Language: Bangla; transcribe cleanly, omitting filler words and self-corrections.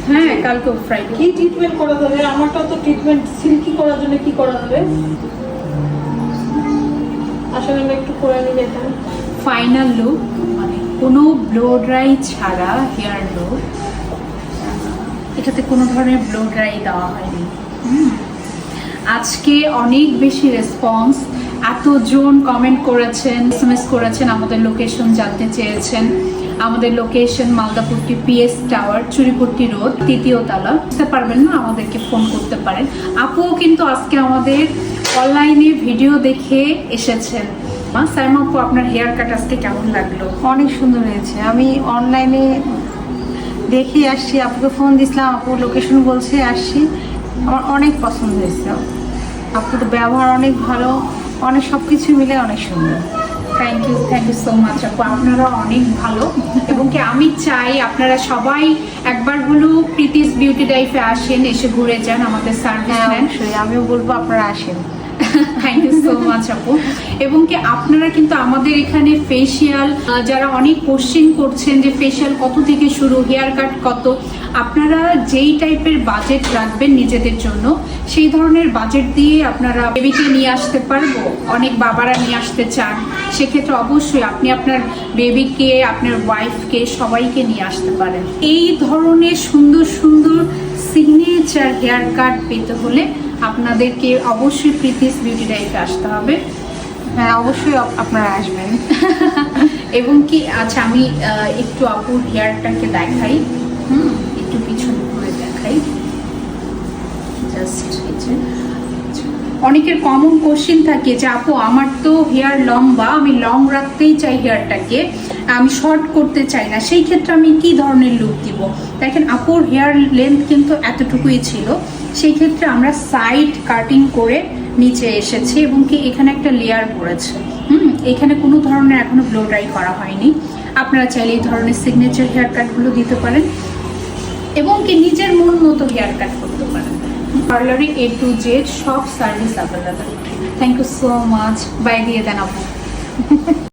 হ্যাঁ, কালকে ফ্রাইডে। কি ট্রিটমেন্ট করা যাবে? আমারটা তো ট্রিটমেন্ট সিল্কি করার জন্য কি করা যাবে? আসলে আমি একটু করে নিয়ে যেতাম। ফাইনাল লুক, মানে কোনো ব্লো ড্রাই ছাড়া হেয়ার লুক। এটাতে কোনো ধরনের ব্লো ড্রাই দেওয়া হয়নি। আজকে অনেক বেশি রেসপন্স, এতজন কমেন্ট করেছেন, এসএমএস করেছেন, আমাদের লোকেশন জানতে চেয়েছেন। আমাদের লোকেশন মালদাপট্টি পিএস টাওয়ার, চুরিপট্টি রোড, 3য় তলা। বুঝতে পারবেন না, আমাদেরকে ফোন করতে পারেন। আপুও কিন্তু আজকে আমাদের অনলাইনে ভিডিও দেখে এসেছেন। সাইমা আপু, আপনার হেয়ার কাট আজকে কেমন লাগলো? অনেক সুন্দর হয়েছে। আমি অনলাইনে দেখে আসছি, আপুকে ফোন দিছিলাম, আপু লোকেশন বলছে, আসছি। আমার অনেক পছন্দ হয়েছে। আপু তো ব্যবহার অনেক ভালো, অনেক সব কিছু মিলে অনেক সুন্দর। থ্যাংক ইউ সো মাচ আপু, আপনারা অনেক ভালো। এবং কি আমি চাই আপনারা সবাই একবার হলেও প্রীতিস বিউটি লাইফে আসেন, এসে ঘুরে যান, আমাদের সার্ভিস নেন। অবশ্যই আমিও বলবো আপনারা আসেন। থ্যাংক ইউ সো মাচ আপু। এবং কি আপনারা কিন্তু আমাদের এখানে ফেসিয়াল, যারা অনেক কোশ্চেন করছেন যে ফেসিয়াল কত থেকে শুরু, হেয়ার কাট কত, আপনারা যেই টাইপের বাজেট রাখবেন নিজেদের জন্য, সেই ধরনের বাজেট দিয়ে আপনারা বেবিকে নিয়ে আসতে পারবো। অনেক বাবারা নিয়ে আসতে চান, সেক্ষেত্রে অবশ্যই আপনি আপনার বেবিকে, আপনার ওয়াইফকে, সবাইকে নিয়ে আসতে পারেন। এই ধরনের সুন্দর সুন্দর সিগনেচার হেয়ার কাট পেতে হলে আপনাদেরকে অবশ্যই প্রীতিস বিউটি লাইফে আসতে হবে। হ্যাঁ, অবশ্যই আপনারা আসবেন। এবং কি আচ্ছা, আমি একটু আপুর হেয়ারটাকে দেখাই। একটু পিছনে ঘুরে দেখাই। জাস্ট অনেকের কমন কোশ্চেন থাকে যে আপু আমার তো হেয়ার লম্বা, আমি লং রাখতেই চাই হেয়ারটাকে, আমি শর্ট করতে চাই না, সেই ক্ষেত্রে আমি কি ধরনের লুক দিব? দেখেন আপুর হেয়ার লেন্থ কিন্তু এতটুকুই ছিল, সেই ক্ষেত্রে আমরা সাইড কাটিং করে নিচে এসেছি এবং কি এখানে একটা লেয়ার পড়েছে। এখানে কোনো ধরনের এখনো ব্লো ড্রাই করা হয়নি। আপনারা চাইলে এই ধরনের সিগনেচার হেয়ার কাটগুলো দিতে পারেন এবং কি নিজের মন মতো হেয়ার কাট করতে পারেন। পার্লারে A to Z সব service available. Thank you so much. Bye দিয়ে দেন আপু।